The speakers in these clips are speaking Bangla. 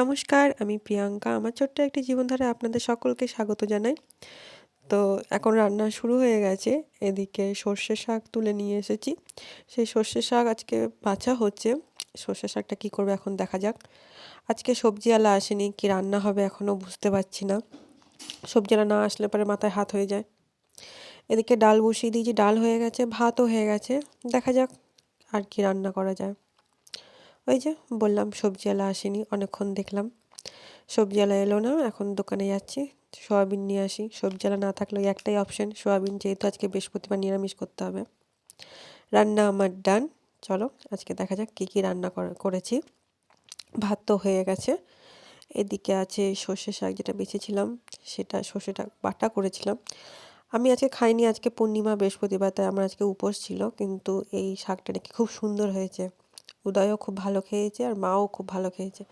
নমস্কার, আমি প্রিয়াঙ্কা। আমার ছোট্ট একটি জীবনধারায় আপনাদের সকলকে স্বাগত জানাই। তো এখন রান্না শুরু হয়ে গেছে। এদিকে সর্ষে শাক তুলে নিয়ে এসেছি। সেই সর্ষে শাক আজকে বাছা হচ্ছে। সর্ষে শাকটা কী করব এখন দেখা যাক। আজকে সবজিওয়ালা আসেনি, কি রান্না হবে এখনও বুঝতে পারছি না। সবজিওয়ালা না আসলে পরে মাথায় হাত হয়ে যায়। এদিকে ডাল বসিয়ে দিয়েছি, ডাল হয়ে গেছে, ভাতও হয়ে গেছে। দেখা যাক আর কি রান্না করা যায়। ওই যে বললাম সবজিওয়ালা আসেনি, অনেকক্ষণ দেখলাম সবজিওয়ালা এলো না। এখন দোকানে যাচ্ছি, সোয়াবিন নিয়ে আসি। সবজিওয়ালা না থাকলে ওই একটাই অপশন সোয়াবিন, যেহেতু আজকে বৃহস্পতিবার নিরামিষ করতে হবে। রান্না আমার ডান। চলো আজকে দেখা যাক কী কী রান্না করেছি। ভাত তো হয়ে গেছে। এদিকে আছে সর্ষে শাক, যেটা বেঁচেছিলাম সেটা সর্ষেটা বাটা করেছিলাম। আমি আজকে খাইনি, আজকে পূর্ণিমা বৃহস্পতিবার, তাই আমার আজকে উপোস ছিল। কিন্তু এই শাকটা নাকি খুব সুন্দর হয়েছে। উদয়ও খুব ভালো খেয়েছে আর মাও খুব ভালো খেয়েছে।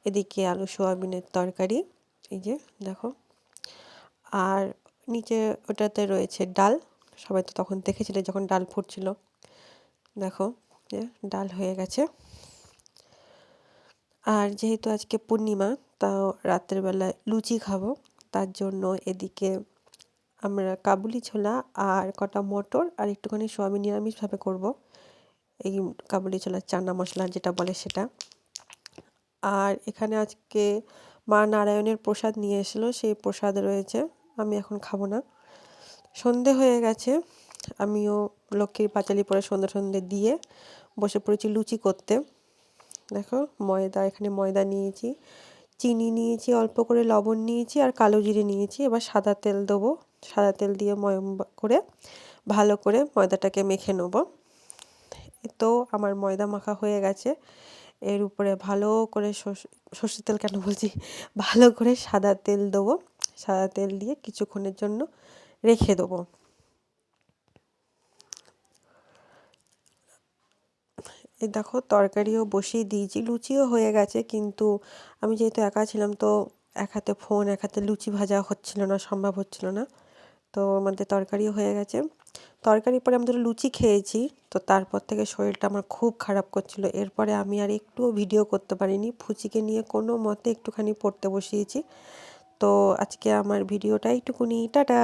এদিকে আলু সোয়াবিনের তরকারি, এই যে দেখো। আর নিচে ওটাতে রয়েছে ডাল। সবাই তো তখন দেখেছিলে যখন ডাল ফুটছিল। দেখো যে ডাল হয়ে গেছে। আর যেহেতু আজকে পূর্ণিমা, তাও রাত্রেবেলায় লুচি খাবো। তার জন্য এদিকে আমরা কাবুলি ছোলা আর কটা মটর আর একটুখানি সোয়াবিন নিরামিষভাবে করব। এই কাবুলি ছোলার চানা মশলা যেটা বলে সেটা। আর এখানে আজকে মা নারায়ণের প্রসাদ নিয়ে এসেছিলো, সেই প্রসাদ রয়েছে। আমি এখন খাবো না। সন্ধে হয়ে গেছে, আমিও লক্ষ্মীর পাঁচালি পরে সন্ধে সন্ধে দিয়ে বসে পড়েছি লুচি করতে। দেখো ময়দা, এখানে ময়দা নিয়েছি, চিনি নিয়েছি, অল্প করে লবণ নিয়েছি আর কালো জিরে নিয়েছি। এবার সাদা তেল দেবো। সাদা তেল দিয়ে ময়ম করে ভালো করে ময়দাটাকে মেখে নেবো। তো আমার ময়দা মাখা হয়ে গেছে। এর উপরে ভালো করে সর্ষের তেল কেন বলছি, ভালো করে সাদা তেল দেবো। সাদা তেল দিয়ে কিছুক্ষণের জন্য রেখে দেবো। এই দেখো তরকারিও বসিয়ে দিয়েছি, লুচিও হয়ে গেছে। কিন্তু আমি যেহেতু একা ছিলাম, তো এক হাতে ফোন এক হাতে লুচি ভাজা হচ্ছিল না, সম্ভব হচ্ছিল না। তো আমাদের তরকারিও হয়ে গেছে। তরকারির পরে আমি দুটো লুচি খেয়েছি। তো তারপর থেকে শরীরটা আমার খুব খারাপ করছিল। এরপরে আমি আর একটুও ভিডিও করতে পারিনি। ফুচিকে নিয়ে কোনো মতে একটুখানি পড়তে বসিয়েছি। তো আজকে আমার ভিডিওটা এইটুকুনি, টাটা।